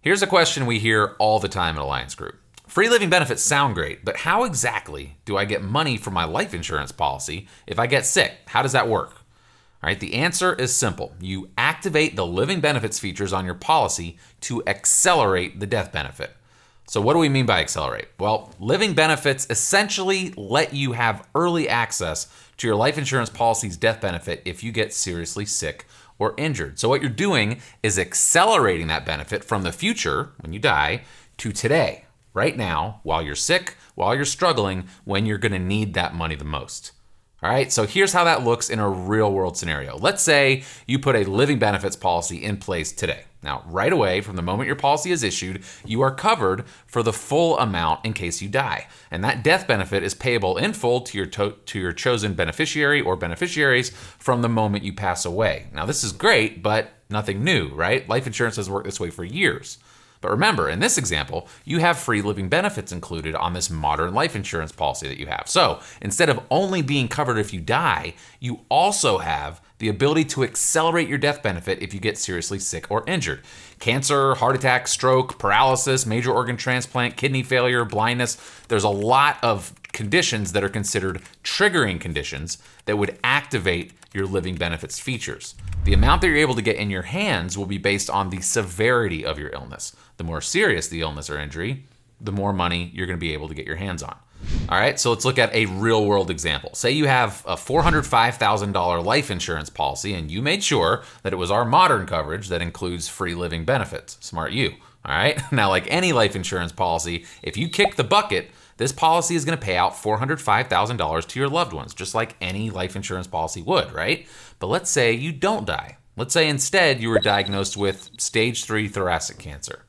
Here's a question we hear all the time at Alliance Group. Free living benefits sound great, but how exactly do I get money from my life insurance policy if I get sick? How does that work? All right, the answer is simple. You activate the living benefits features on your policy to accelerate the death benefit. So what do we mean by accelerate? Well, living benefits essentially let you have early access to your life insurance policy's death benefit if you get seriously sick or injured. So what you're doing is accelerating that benefit from the future, when you die, to today, right now, while you're sick, while you're struggling, when you're gonna need that money the most. All right, so here's how that looks in a real world scenario. Let's say you put a living benefits policy in place today. Now, right away, from the moment your policy is issued, you are covered for the full amount in case you die. And that death benefit is payable in full to your chosen beneficiary or beneficiaries from the moment you pass away. Now, this is great, but nothing new, right? Life insurance has worked this way for years. But remember, in this example, you have free living benefits included on this modern life insurance policy that you have. So instead of only being covered if you die, you also have the ability to accelerate your death benefit if you get seriously sick or injured. Cancer, heart attack, stroke, paralysis, major organ transplant, kidney failure, blindness. There's a lot of conditions that are considered triggering conditions that would activate your living benefits features. The amount that you're able to get in your hands will be based on the severity of your illness. The more serious the illness or injury, the more money you're going to be able to get your hands on. All right, so let's look at a real world example. Say you have a $405,000 life insurance policy and you made sure that it was our modern coverage that includes free living benefits. Smart you. All right, now like any life insurance policy, if you kick the bucket, this policy is going to pay out $405,000 to your loved ones, just like any life insurance policy would, right? But let's say you don't die. Let's say instead you were diagnosed with stage 3 thoracic cancer.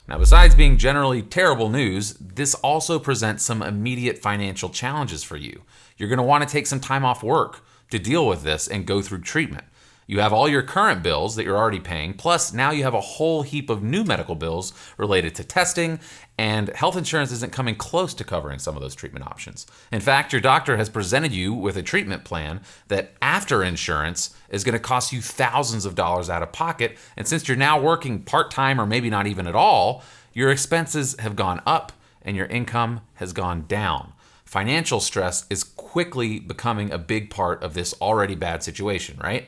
Now, besides being generally terrible news, this also presents some immediate financial challenges for you. You're going to want to take some time off work to deal with this and go through treatment. You have all your current bills that you're already paying, plus now you have a whole heap of new medical bills related to testing, and health insurance isn't coming close to covering some of those treatment options. In fact, your doctor has presented you with a treatment plan that after insurance is going to cost you thousands of dollars out of pocket, and since you're now working part-time or maybe not even at all, your expenses have gone up and your income has gone down. Financial stress is quickly becoming a big part of this already bad situation, right?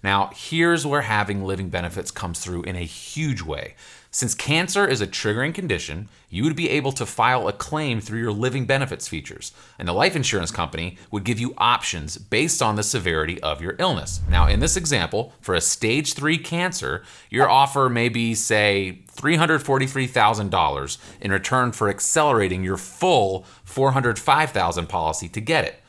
Now, here's where having living benefits comes through in a huge way. Since cancer is a triggering condition, you would be able to file a claim through your living benefits features, and the life insurance company would give you options based on the severity of your illness. Now, in this example, for a stage 3 cancer, your offer may be, say, $343,000 in return for accelerating your full $405,000 policy to get it.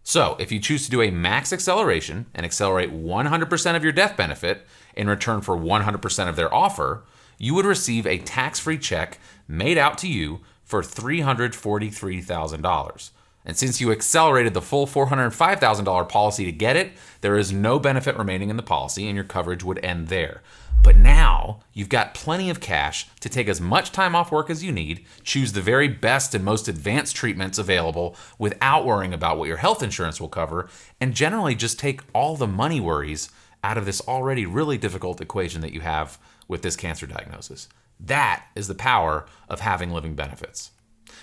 So if you choose to do a max acceleration and accelerate 100% of your death benefit in return for 100% of their offer, you would receive a tax-free check made out to you for $343,000. And since you accelerated the full $405,000 policy to get it, there is no benefit remaining in the policy and your coverage would end there. But now you've got plenty of cash to take as much time off work as you need, choose the very best and most advanced treatments available without worrying about what your health insurance will cover, and generally just take all the money worries out of this already really difficult equation that you have with this cancer diagnosis. That is the power of having living benefits.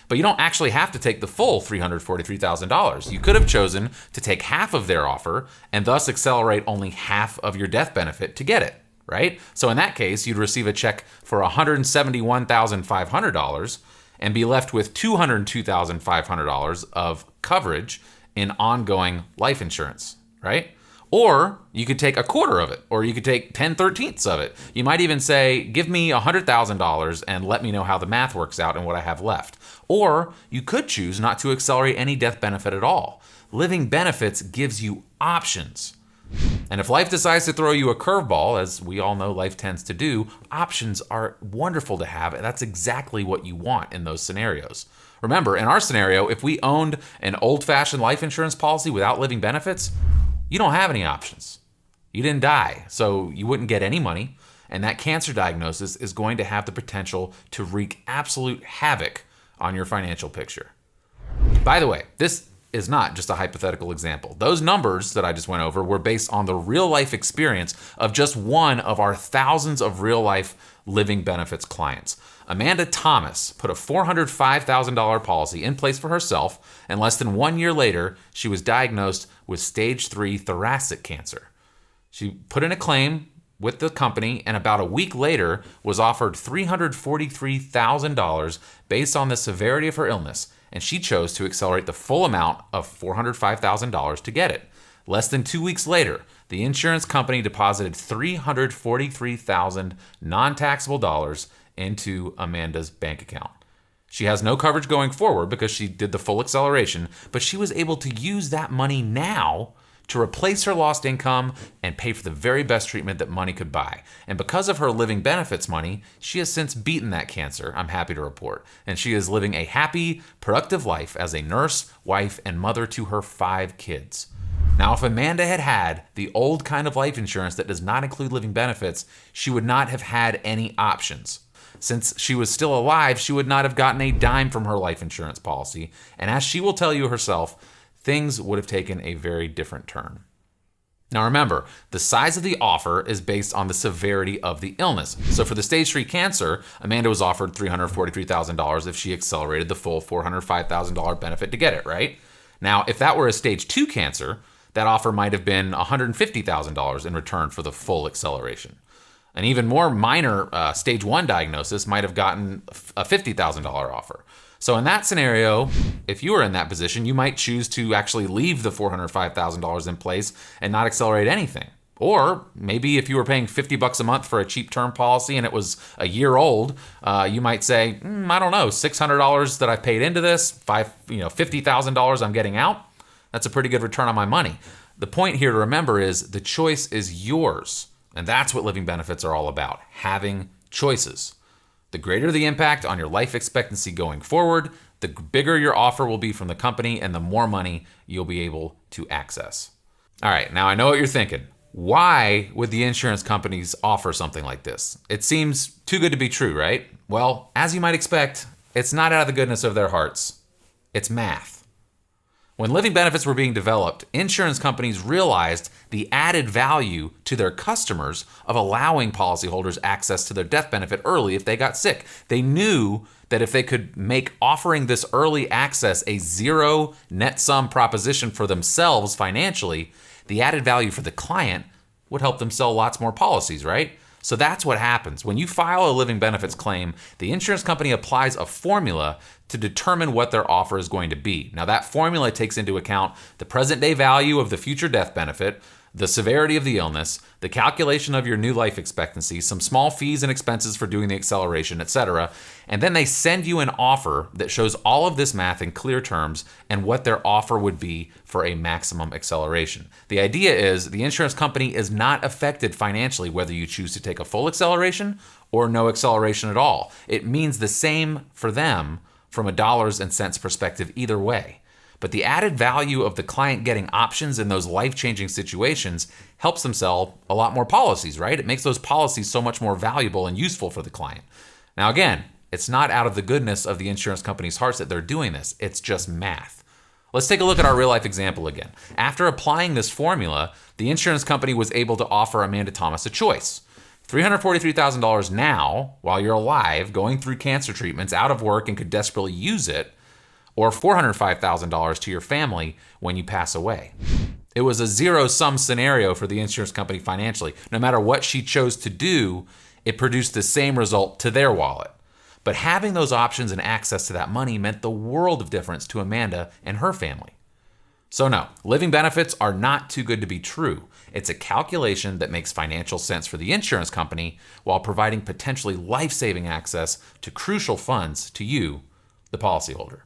But you don't actually have to take the full $343,000. You could have chosen to take half of their offer and thus accelerate only half of your death benefit to get it. Right? So in that case, you'd receive a check for $171,500 and be left with $202,500 of coverage in ongoing life insurance, right? Or you could take a quarter of it, or you could take 10/13ths of it. You might even say, give me $100,000 and let me know how the math works out and what I have left. Or you could choose not to accelerate any death benefit at all. Living benefits gives you options. And if life decides to throw you a curveball, as we all know life tends to do, options are wonderful to have, and that's exactly what you want in those scenarios. Remember, in our scenario, if we owned an old-fashioned life insurance policy without living benefits, you don't have any options. You didn't die, so you wouldn't get any money, and that cancer diagnosis is going to have the potential to wreak absolute havoc on your financial picture. By the way, this is not just a hypothetical example. Those numbers that I just went over were based on the real life experience of just one of our thousands of real life living benefits clients. Amanda Thomas put a $405,000 policy in place for herself, and less than 1 year later, she was diagnosed with stage 3 thoracic cancer. She put in a claim with the company, and about a week later was offered $343,000 based on the severity of her illness, and she chose to accelerate the full amount of $405,000 to get it. Less than 2 weeks later, the insurance company deposited $343,000 non-taxable dollars into Amanda's bank account. She has no coverage going forward because she did the full acceleration, but she was able to use that money now to replace her lost income and pay for the very best treatment that money could buy. And because of her living benefits money, she has since beaten that cancer, I'm happy to report. And she is living a happy, productive life as a nurse, wife, and mother to her 5 kids. Now, if Amanda had had the old kind of life insurance that does not include living benefits, she would not have had any options. Since she was still alive, she would not have gotten a dime from her life insurance policy. And as she will tell you herself, things would have taken a very different turn. Now remember, the size of the offer is based on the severity of the illness. So for the stage 3 cancer, Amanda was offered $343,000 if she accelerated the full $405,000 benefit to get it, right? Now, if that were a stage 2 cancer, that offer might have been $150,000 in return for the full acceleration. An even more minor stage 1 diagnosis might have gotten a $50,000 offer. So in that scenario, if you were in that position, you might choose to actually leave the $405,000 in place and not accelerate anything. Or maybe if you were paying $50 a month for a cheap term policy and it was a year old, you might say, I don't know, $600 that I paid into this, $50,000 I'm getting out. That's a pretty good return on my money. The point here to remember is the choice is yours. And that's what living benefits are all about, having choices. The greater the impact on your life expectancy going forward, the bigger your offer will be from the company and the more money you'll be able to access. All right, now I know what you're thinking. Why would the insurance companies offer something like this? It seems too good to be true, right? Well, as you might expect, it's not out of the goodness of their hearts. It's math. When living benefits were being developed, insurance companies realized the added value to their customers of allowing policyholders access to their death benefit early if they got sick. They knew that if they could make offering this early access a zero net sum proposition for themselves financially, the added value for the client would help them sell lots more policies, right? So that's what happens. When you file a living benefits claim, the insurance company applies a formula to determine what their offer is going to be. Now, that formula takes into account the present day value of the future death benefit, the severity of the illness, the calculation of your new life expectancy, some small fees and expenses for doing the acceleration, etc. And then they send you an offer that shows all of this math in clear terms and what their offer would be for a maximum acceleration. The idea is the insurance company is not affected financially whether you choose to take a full acceleration or no acceleration at all. It means the same for them from a dollars and cents perspective either way. But the added value of the client getting options in those life-changing situations helps them sell a lot more policies, right? It makes those policies so much more valuable and useful for the client. Now again, it's not out of the goodness of the insurance company's hearts that they're doing this. It's just math. Let's take a look at our real-life example again. After applying this formula, the insurance company was able to offer Amanda Thomas a choice. $343,000 now, while you're alive, going through cancer treatments, out of work, and could desperately use it, or $405,000 to your family when you pass away. It was a zero-sum scenario for the insurance company financially. No matter what she chose to do, it produced the same result to their wallet. But having those options and access to that money meant the world of difference to Amanda and her family. So no, living benefits are not too good to be true. It's a calculation that makes financial sense for the insurance company while providing potentially life-saving access to crucial funds to you, the policyholder.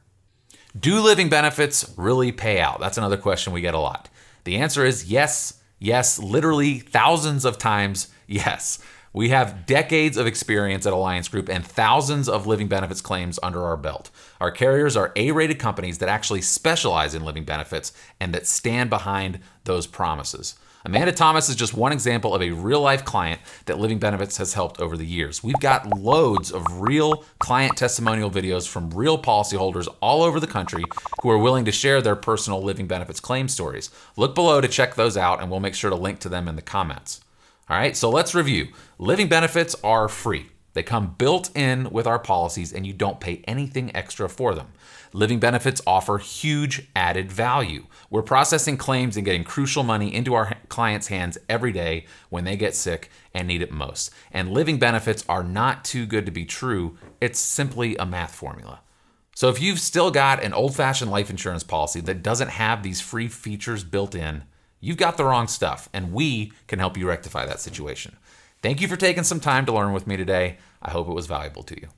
Do living benefits really pay out? That's another question we get a lot. The answer is yes, literally thousands of times yes. We have decades of experience at Alliance Group and thousands of living benefits claims under our belt. Our carriers are A-rated companies that actually specialize in living benefits and that stand behind those promises. Amanda Thomas is just one example of a real-life client that Living Benefits has helped over the years. We've got loads of real client testimonial videos from real policyholders all over the country who are willing to share their personal Living Benefits claim stories. Look below to check those out, and we'll make sure to link to them in the comments. All right, so let's review. Living Benefits are free. They come built in with our policies, and you don't pay anything extra for them. Living Benefits offer huge added value. We're processing claims and getting crucial money into our clients' hands every day when they get sick and need it most. And Living Benefits are not too good to be true. It's simply a math formula. So if you've still got an old-fashioned life insurance policy that doesn't have these free features built in, you've got the wrong stuff, and we can help you rectify that situation. Thank you for taking some time to learn with me today. I hope it was valuable to you.